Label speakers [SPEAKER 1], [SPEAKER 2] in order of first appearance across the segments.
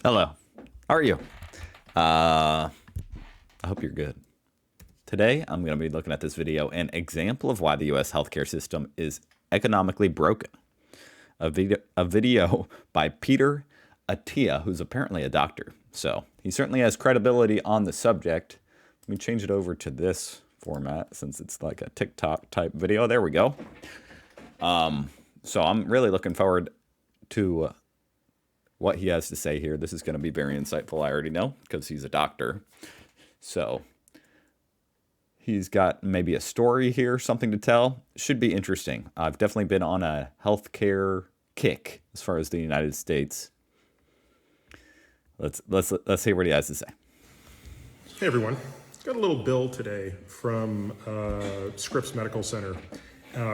[SPEAKER 1] Hello. How are you? I hope you're good. Today, I'm going to be looking at this video, an example of why the U.S. healthcare system is economically broken. A video by Peter Attia, who's apparently a doctor. So he certainly has credibility on the subject. Let me change it over to this format since it's like a TikTok type video. There we go. So I'm really looking forward to what he has to say here. This is going to be very insightful, I already know, because he's a doctor. So he's got maybe a story here, something to tell. Should be interesting. I've definitely been on a healthcare kick as far as the United States. Let's hear what he has to say.
[SPEAKER 2] Hey everyone, got a little bill today from Scripps Medical Center,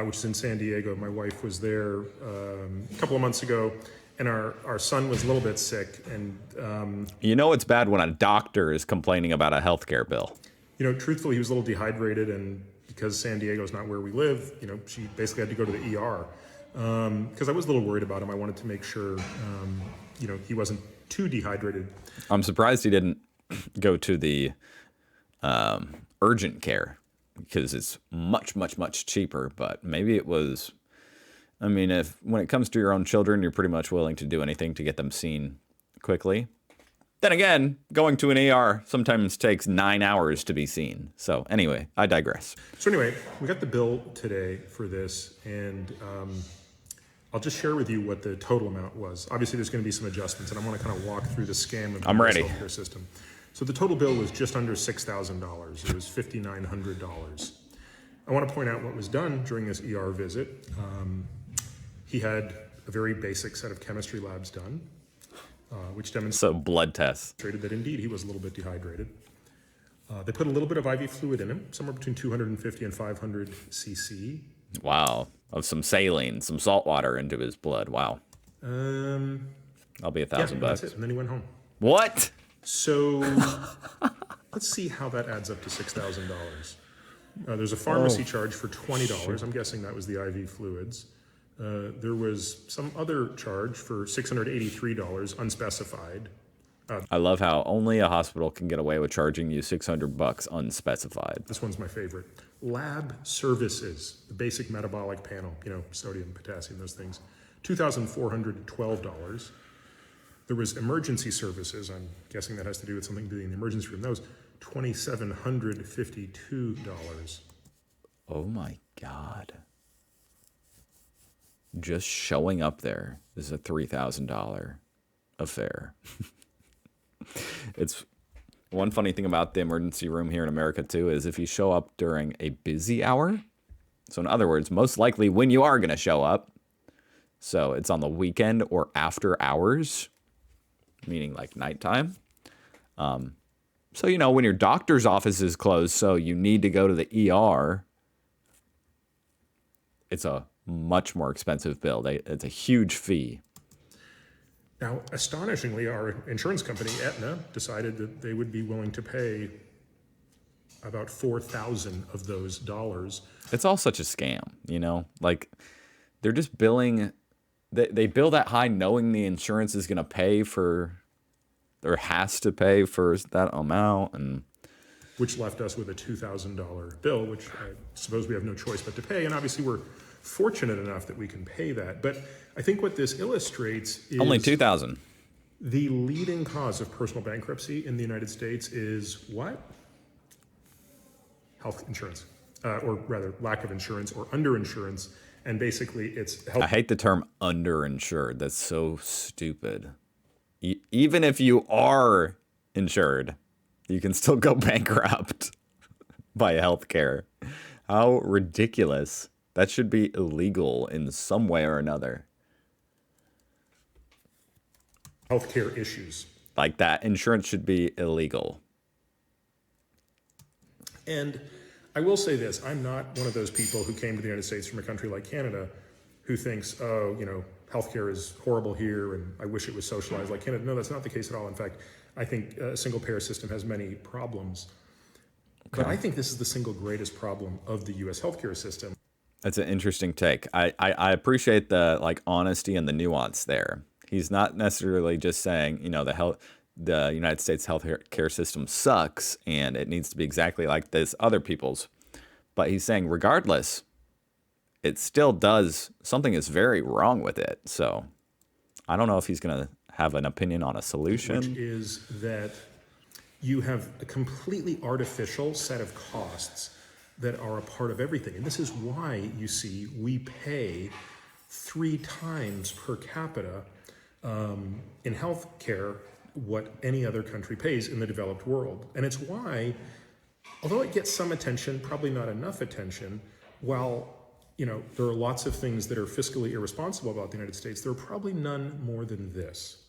[SPEAKER 2] which is in San Diego. My wife was there a couple of months ago, and our son was a little bit sick. And
[SPEAKER 1] You know it's bad when a doctor is complaining about a healthcare bill.
[SPEAKER 2] Truthfully, he was a little dehydrated, and because San Diego is not where we live, she basically had to go to the ER. Because I was a little worried about him. I wanted to make sure, he wasn't too dehydrated.
[SPEAKER 1] I'm surprised he didn't go to the urgent care because it's much cheaper. But maybe it was. I mean, if when it comes to your own children, you're pretty much willing to do anything to get them seen quickly. Then again, going to an ER sometimes takes 9 hours to be seen. So anyway, I digress.
[SPEAKER 2] So anyway, we got the bill today for this, and I'll just share with you what the total amount was. Obviously, there's going to be some adjustments, and I want to kind of walk through the scam of the
[SPEAKER 1] I'm ready.
[SPEAKER 2] healthcare system. So the total bill was just under $6,000. It was $5,900. I want to point out what was done during this ER visit. He had a very basic set of chemistry labs done, which demonstrated
[SPEAKER 1] blood tests.
[SPEAKER 2] That indeed he was a little bit dehydrated. They put a little bit of IV fluid in him, somewhere between 250 and 500 cc.
[SPEAKER 1] Wow. Of some saline, some salt water into his blood. Wow. I'll be $1,000 bucks.
[SPEAKER 2] That's it. And then he went home.
[SPEAKER 1] What?
[SPEAKER 2] So let's see how that adds up to $6,000. There's a pharmacy charge for $20. I'm guessing that was the IV fluids. There was some other charge for $683, unspecified.
[SPEAKER 1] I love how only a hospital can get away with charging you $600 unspecified.
[SPEAKER 2] This one's my favorite. Lab services, the basic metabolic panel, sodium, potassium, those things, $2,412. There was emergency services. I'm guessing that has to do with something doing in the emergency room. That was $2,752.
[SPEAKER 1] Oh my God. Just showing up there is a $3,000 affair. It's one funny thing about the emergency room here in America too is if you show up during a busy hour, so in other words, most likely when you are going to show up, so it's on the weekend or after hours, meaning like nighttime. So, when your doctor's office is closed, so you need to go to the ER, it's a much more expensive bill. It's a huge fee.
[SPEAKER 2] Now, astonishingly, our insurance company, Aetna, decided that they would be willing to pay about 4,000 of those dollars.
[SPEAKER 1] It's all such a scam, like they're just billing. They bill that high knowing the insurance is going to pay for, or has to pay for that amount. And
[SPEAKER 2] which left us with a $2,000 bill, which I suppose we have no choice but to pay. And obviously we're fortunate enough that we can pay that. But I think what this illustrates is
[SPEAKER 1] only $2,000.
[SPEAKER 2] The leading cause of personal bankruptcy in the United States is what? Health insurance, or rather lack of insurance or underinsurance. And basically it's health.
[SPEAKER 1] I hate the term underinsured. That's so stupid. Even if you are insured, you can still go bankrupt by healthcare. How ridiculous. That should be illegal in some way or another.
[SPEAKER 2] Healthcare issues.
[SPEAKER 1] Like that. Insurance should be illegal.
[SPEAKER 2] And I will say this, I'm not one of those people who came to the United States from a country like Canada who thinks, healthcare is horrible here and I wish it was socialized like Canada. No, that's not the case at all. In fact, I think a single payer system has many problems. Okay. But I think this is the single greatest problem of the U.S. healthcare system.
[SPEAKER 1] That's an interesting take. I appreciate the honesty and the nuance there. He's not necessarily just saying, the United States healthcare system sucks and it needs to be exactly like this other people's. But he's saying, regardless, it still does, something is very wrong with it. So I don't know if he's going to have an opinion on a solution.
[SPEAKER 2] Which is that you have a completely artificial set of costs that are a part of everything. And this is why you see we pay 3 times per capita in health care what any other country pays in the developed world. And it's why, although it gets some attention, probably not enough attention, while there are lots of things that are fiscally irresponsible about the United States, there are probably none more than this.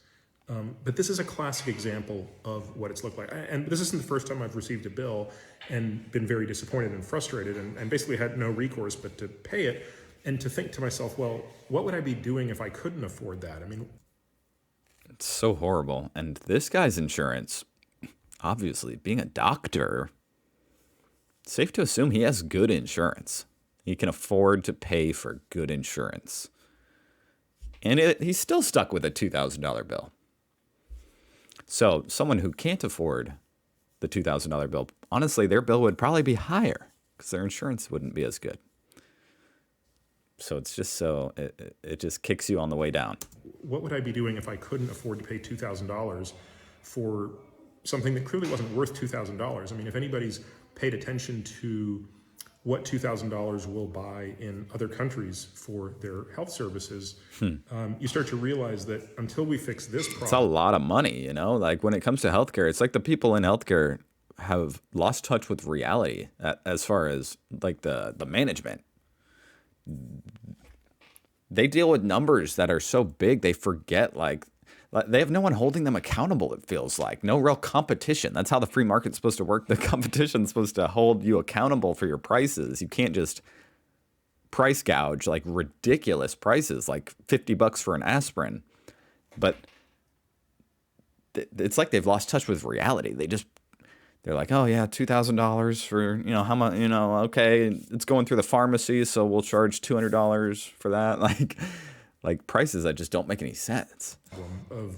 [SPEAKER 2] But this is a classic example of what it's looked like. And this isn't the first time I've received a bill and been very disappointed and frustrated and basically had no recourse but to pay it and to think to myself, well, what would I be doing if I couldn't afford that? I mean,
[SPEAKER 1] it's so horrible. And this guy's insurance, obviously, being a doctor, it's safe to assume he has good insurance. He can afford to pay for good insurance. And he's still stuck with a $2,000 bill. So someone who can't afford the $2,000 bill, honestly, their bill would probably be higher because their insurance wouldn't be as good. So it's just it just kicks you on the way down.
[SPEAKER 2] What would I be doing if I couldn't afford to pay $2,000 for something that clearly wasn't worth $2,000? I mean, if anybody's paid attention to what $2,000 will buy in other countries for their health services, you start to realize that until we fix this problem...
[SPEAKER 1] It's a lot of money, Like when it comes to healthcare, it's like the people in healthcare have lost touch with reality as far as like the management. They deal with numbers that are so big, they forget they have no one holding them accountable, it feels like. No real competition. That's how the free market's supposed to work. The competition's supposed to hold you accountable for your prices. You can't just price gouge like ridiculous prices, like $50 for an aspirin. But it's like they've lost touch with reality. They're like, oh yeah, $2,000 for, how much, okay, it's going through the pharmacy, so we'll charge $200 for that. Like prices that just don't make any sense.
[SPEAKER 2] Of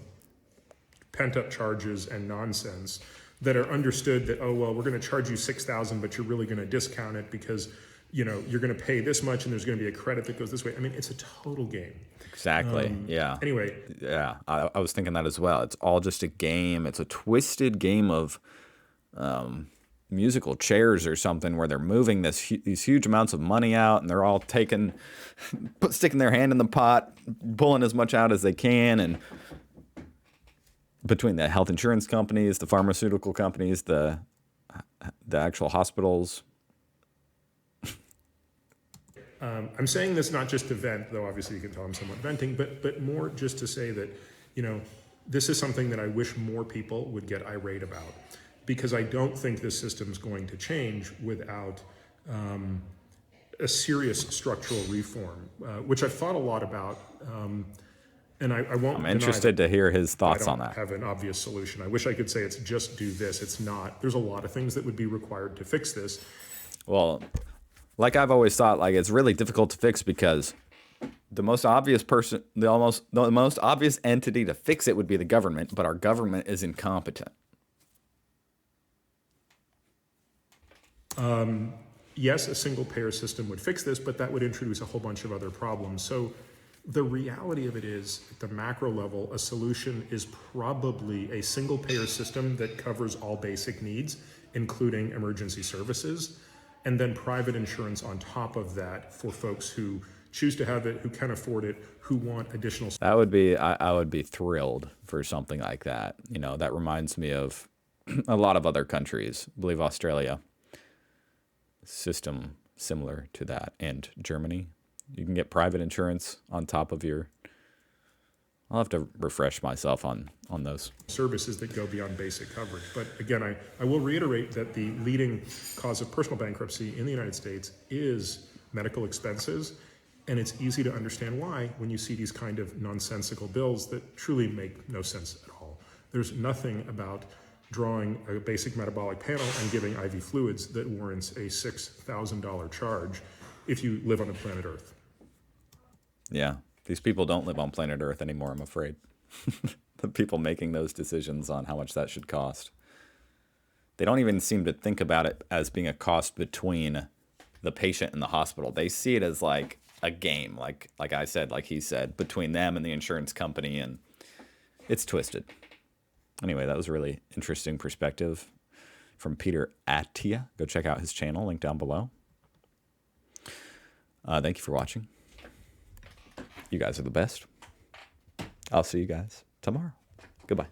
[SPEAKER 2] pent-up charges and nonsense that are understood that, oh, well, we're going to charge you $6,000, but you're really going to discount it because, you're going to pay this much and there's going to be a credit that goes this way. I mean, it's a total game.
[SPEAKER 1] Exactly. Yeah.
[SPEAKER 2] Anyway.
[SPEAKER 1] Yeah, I was thinking that as well. It's all just a game. It's a twisted game of musical chairs or something where they're moving these huge amounts of money out and they're all sticking their hand in the pot, pulling as much out as they can. And between the health insurance companies, the pharmaceutical companies, the actual hospitals.
[SPEAKER 2] I'm saying this not just to vent, though obviously you can tell I'm somewhat venting, but more just to say that, this is something that I wish more people would get irate about. Because I don't think this system is going to change without a serious structural reform, which I've thought a lot about, and I won't.
[SPEAKER 1] I'm interested to hear his thoughts on that.
[SPEAKER 2] I don't have an obvious solution. I wish I could say it's just do this. It's not. There's a lot of things that would be required to fix this.
[SPEAKER 1] Well, like I've always thought, it's really difficult to fix because the most obvious entity to fix it would be the government, but our government is incompetent.
[SPEAKER 2] Yes, a single payer system would fix this, but that would introduce a whole bunch of other problems. So the reality of it is, at the macro level, a solution is probably a single payer system that covers all basic needs, including emergency services, and then private insurance on top of that for folks who choose to have it, who can afford it, who want additional.
[SPEAKER 1] That would be, I would be thrilled for something like that. That reminds me of a lot of other countries. I believe Australia. System similar to that, and Germany. You can get private insurance on top of your... I'll have to refresh myself on those.
[SPEAKER 2] Services that go beyond basic coverage. But again, I will reiterate that the leading cause of personal bankruptcy in the United States is medical expenses. And it's easy to understand why when you see these kind of nonsensical bills that truly make no sense at all. There's nothing about drawing a basic metabolic panel and giving IV fluids that warrants a $6,000 charge if you live on the planet Earth.
[SPEAKER 1] Yeah, these people don't live on planet Earth anymore, I'm afraid. The people making those decisions on how much that should cost. They don't even seem to think about it as being a cost between the patient and the hospital. They see it as like a game, like I said, like he said, between them and the insurance company, and it's twisted. Anyway, that was a really interesting perspective from Peter Attia. Go check out his channel, link down below. Thank you for watching. You guys are the best. I'll see you guys tomorrow. Goodbye.